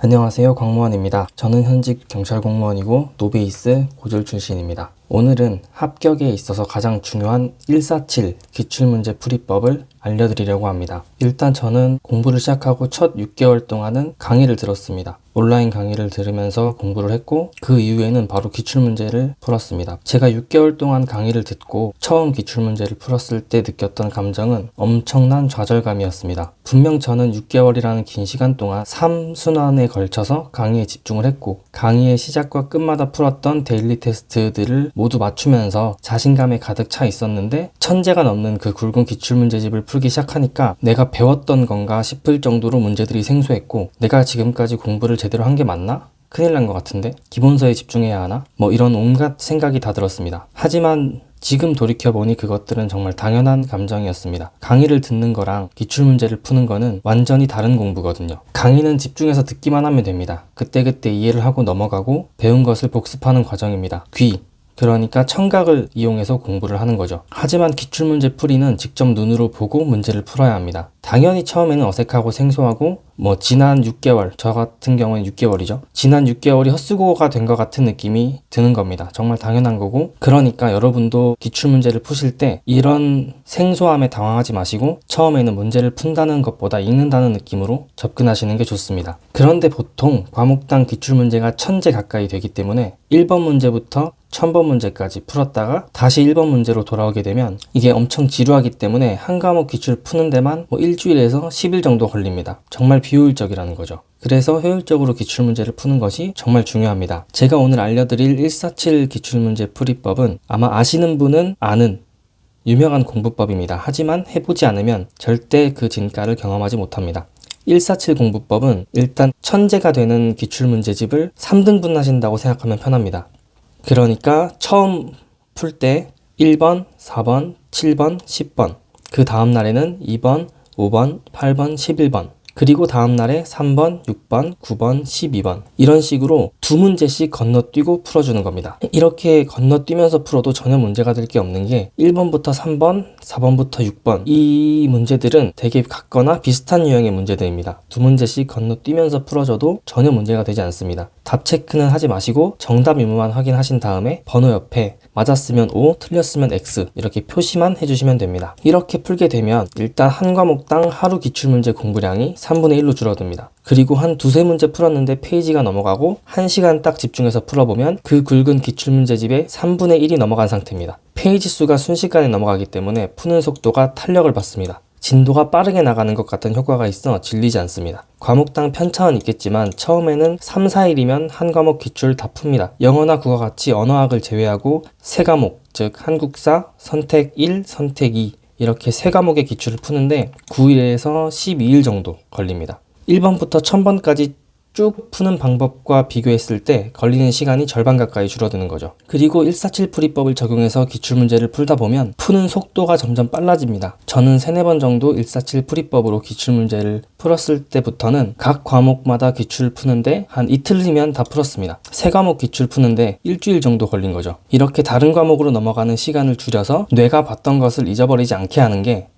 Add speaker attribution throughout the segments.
Speaker 1: 안녕하세요, 광무원입니다. 저는 현직 경찰 공무원이고 노베이스 고졸 출신입니다. 오늘은 합격에 있어서 가장 중요한 147 기출문제 풀이법을 알려드리려고 합니다. 일단 저는 공부를 시작하고 첫 6개월 동안은 강의를 들었습니다. 온라인 강의를 들으면서 공부를 했고 그 이후에는 바로 기출문제를 풀었습니다. 제가 6개월 동안 강의를 듣고 처음 기출문제를 풀었을 때 느꼈던 감정은 엄청난 좌절감이었습니다. 분명 저는 6개월이라는 긴 시간 동안 3순환에 걸쳐서 강의에 집중을 했고 강의의 시작과 끝마다 풀었던 데일리 테스트들을 모두 맞추면서 자신감에 가득 차 있었는데 천재가 넘는 그 굵은 기출문제집을 풀기 시작하니까 내가 배웠던 건가 싶을 정도로 문제들이 생소했고 내가 지금까지 공부를 제대로 한 게 맞나? 큰일 난 것 같은데? 기본서에 집중해야 하나? 이런 온갖 생각이 다 들었습니다. 하지만 지금 돌이켜보니 그것들은 정말 당연한 감정이었습니다. 강의를 듣는 거랑 기출문제를 푸는 거는 완전히 다른 공부거든요. 강의는 집중해서 듣기만 하면 됩니다. 그때그때 이해를 하고 넘어가고 배운 것을 복습하는 과정입니다. 그러니까 청각을 이용해서 공부를 하는 거죠. 하지만 기출문제 풀이는 직접 눈으로 보고 문제를 풀어야 합니다. 당연히 처음에는 어색하고 생소하고 지난 6개월, 저 같은 경우는 6개월이죠. 지난 6개월이 헛수고가 된 것 같은 느낌이 드는 겁니다. 정말 당연한 거고 그러니까 여러분도 기출문제를 푸실 때 이런 생소함에 당황하지 마시고 처음에는 문제를 푼다는 것보다 읽는다는 느낌으로 접근하시는 게 좋습니다. 그런데 보통 과목당 기출문제가 1000제 가까이 되기 때문에 1번 문제부터 1000번 문제까지 풀었다가 다시 1번 문제로 돌아오게 되면 이게 엄청 지루하기 때문에 한 과목 기출 푸는 데만 일주일에서 10일 정도 걸립니다. 정말 비효율적이라는 거죠. 그래서 효율적으로 기출문제를 푸는 것이 정말 중요합니다. 제가 오늘 알려드릴 147 기출문제 풀이법은 아마 아시는 분은 아는 유명한 공부법입니다. 하지만 해보지 않으면 절대 그 진가를 경험하지 못합니다. 147 공부법은 일단 천재가 되는 기출문제집을 3등분 하신다고 생각하면 편합니다. 그러니까 처음 풀 때 1번, 4번, 7번, 10번 그 다음 날에는 2번, 5번, 8번, 11번 그리고 다음 날에 3번, 6번, 9번, 12번 이런 식으로 두 문제씩 건너뛰고 풀어주는 겁니다. 이렇게 건너뛰면서 풀어도 전혀 문제가 될 게 없는 게 1번부터 3번, 4번부터 6번 이 문제들은 되게 같거나 비슷한 유형의 문제들입니다. 두 문제씩 건너뛰면서 풀어줘도 전혀 문제가 되지 않습니다. 답 체크는 하지 마시고 정답 유무만 확인하신 다음에 번호 옆에 맞았으면 O, 틀렸으면 X 이렇게 표시만 해주시면 됩니다. 이렇게 풀게 되면 일단 한 과목당 하루 기출문제 공부량이 3분의 1로 줄어듭니다. 그리고 한 두세 문제 풀었는데 페이지가 넘어가고 1시간 딱 집중해서 풀어보면 그 굵은 기출문제집의 3분의 1이 넘어간 상태입니다. 페이지 수가 순식간에 넘어가기 때문에 푸는 속도가 탄력을 받습니다. 진도가 빠르게 나가는 것 같은 효과가 있어 질리지 않습니다. 과목당 편차는 있겠지만 처음에는 3, 4일이면 한 과목 기출 다 풉니다. 영어나 국어 같이 언어학을 제외하고 3과목, 즉 한국사, 선택 1, 선택 2 이렇게 3과목의 기출을 푸는데 9일에서 12일 정도 걸립니다. 1번부터 1000번까지 쭉 푸는 방법과 비교했을 때 걸리는 시간이 절반 가까이 줄어드는 거죠. 그리고 147 풀이법을 적용해서 기출문제를 풀다 보면 푸는 속도가 점점 빨라집니다. 저는 3-4번 정도 147 풀이법으로 기출문제를 풀었을 때부터는 각 과목마다 기출을 푸는데 한 이틀이면 다 풀었습니다. 3과목 기출 푸는데 일주일 정도 걸린 거죠. 이렇게 다른 과목으로 넘어가는 시간을 줄여서 뇌가 봤던 것을 잊어버리지 않게 하는 게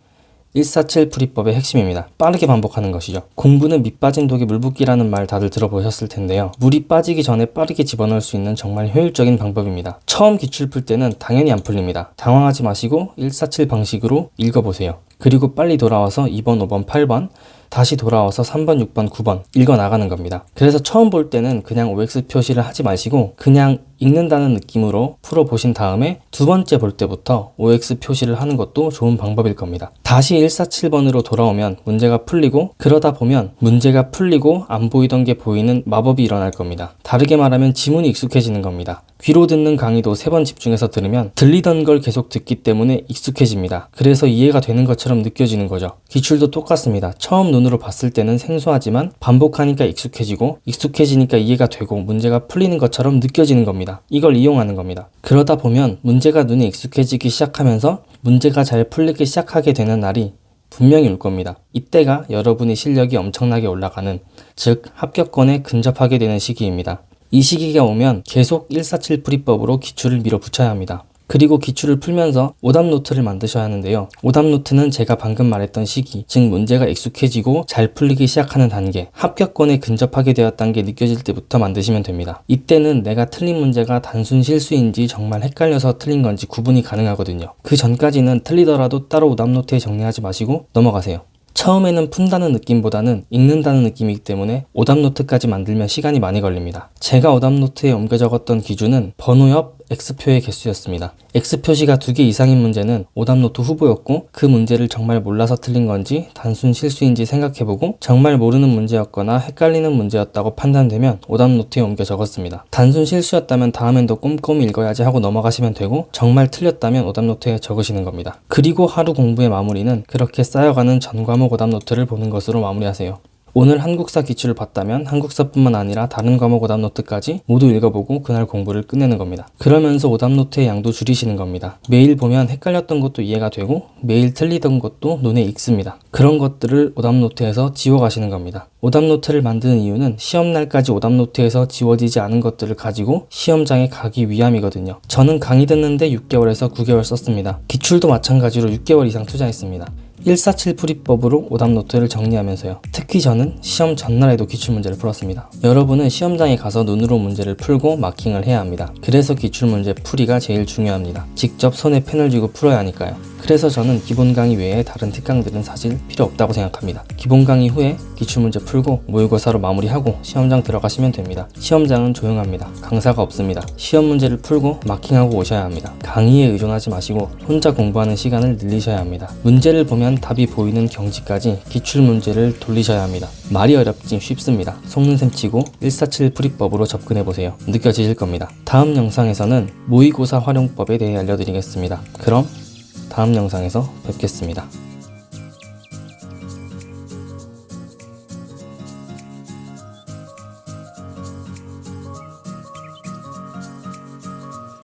Speaker 1: 147 풀이법의 핵심입니다. 빠르게 반복하는 것이죠. 공부는 밑 빠진 독에 물 붓기라는 말 다들 들어보셨을 텐데요. 물이 빠지기 전에 빠르게 집어넣을 수 있는 정말 효율적인 방법입니다. 처음 기출 풀 때는 당연히 안 풀립니다. 당황하지 마시고 147 방식으로 읽어보세요. 그리고 빨리 돌아와서 2번, 5번, 8번 다시 돌아와서 3번, 6번, 9번 읽어나가는 겁니다. 그래서 처음 볼 때는 그냥 OX 표시를 하지 마시고 그냥 읽는다는 느낌으로 풀어보신 다음에 두 번째 볼 때부터 OX 표시를 하는 것도 좋은 방법일 겁니다. 다시 147번으로 돌아오면 문제가 풀리고 그러다 보면 문제가 풀리고 안 보이던 게 보이는 마법이 일어날 겁니다. 다르게 말하면 지문이 익숙해지는 겁니다. 귀로 듣는 강의도 3번 집중해서 들으면 들리던 걸 계속 듣기 때문에 익숙해집니다. 그래서 이해가 되는 것처럼 느껴지는 거죠. 기출도 똑같습니다. 처음 눈으로 봤을 때는 생소하지만 반복하니까 익숙해지고 익숙해지니까 이해가 되고 문제가 풀리는 것처럼 느껴지는 겁니다. 이걸 이용하는 겁니다. 그러다 보면 문제가 눈에 익숙해지기 시작하면서 문제가 잘 풀리기 시작하게 되는 날이 분명히 올 겁니다. 이때가 여러분의 실력이 엄청나게 올라가는, 즉 합격권에 근접하게 되는 시기입니다. 이 시기가 오면 계속 147 풀이법으로 기출을 밀어붙여야 합니다. 그리고 기출을 풀면서 오답 노트를 만드셔야 하는데요. 오답 노트는 제가 방금 말했던 시기, 즉 문제가 익숙해지고 잘 풀리기 시작하는 단계, 합격권에 근접하게 되었다는 게 느껴질 때부터 만드시면 됩니다. 이때는 내가 틀린 문제가 단순 실수인지 정말 헷갈려서 틀린 건지 구분이 가능하거든요. 그 전까지는 틀리더라도 따로 오답 노트에 정리하지 마시고 넘어가세요. 처음에는 푼다는 느낌보다는 읽는다는 느낌이기 때문에 오답노트까지 만들면 시간이 많이 걸립니다. 제가 오답노트에 옮겨 적었던 기준은 번호 옆 X표의 개수였습니다. X표시가 2개 이상인 문제는 오답노트 후보였고, 그 문제를 정말 몰라서 틀린 건지 단순 실수인지 생각해보고 정말 모르는 문제였거나 헷갈리는 문제였다고 판단되면 오답노트에 옮겨 적었습니다. 단순 실수였다면 다음엔 더 꼼꼼히 읽어야지 하고 넘어가시면 되고, 정말 틀렸다면 오답노트에 적으시는 겁니다. 그리고 하루 공부의 마무리는 그렇게 쌓여가는 전 과목 오답노트를 보는 것으로 마무리하세요. 오늘 한국사 기출을 봤다면 한국사뿐만 아니라 다른 과목 오답노트까지 모두 읽어보고 그날 공부를 끝내는 겁니다. 그러면서 오답노트의 양도 줄이시는 겁니다. 매일 보면 헷갈렸던 것도 이해가 되고 매일 틀리던 것도 눈에 익습니다. 그런 것들을 오답노트에서 지워가시는 겁니다. 오답노트를 만드는 이유는 시험날까지 오답노트에서 지워지지 않은 것들을 가지고 시험장에 가기 위함이거든요. 저는 강의 듣는데 6개월에서 9개월 썼습니다. 기출도 마찬가지로 6개월 이상 투자했습니다. 147 풀이법으로 오답노트를 정리하면서요. 특히 저는 시험 전날에도 기출문제를 풀었습니다. 여러분은 시험장에 가서 눈으로 문제를 풀고 마킹을 해야 합니다. 그래서 기출문제 풀이가 제일 중요합니다. 직접 손에 펜을 쥐고 풀어야 하니까요. 그래서 저는 기본 강의 외에 다른 특강들은 사실 필요 없다고 생각합니다. 기본 강의 후에 기출문제 풀고 모의고사로 마무리하고 시험장 들어가시면 됩니다. 시험장은 조용합니다. 강사가 없습니다. 시험 문제를 풀고 마킹하고 오셔야 합니다. 강의에 의존하지 마시고 혼자 공부하는 시간을 늘리셔야 합니다. 문제를 보면 답이 보이는 경지까지 기출문제를 돌리셔야 합니다. 말이 어렵지 쉽습니다. 속는 셈 치고 147 풀이법으로 접근해보세요. 느껴지실 겁니다. 다음 영상에서는 모의고사 활용법에 대해 알려드리겠습니다. 그럼 다음 영상에서 뵙겠습니다.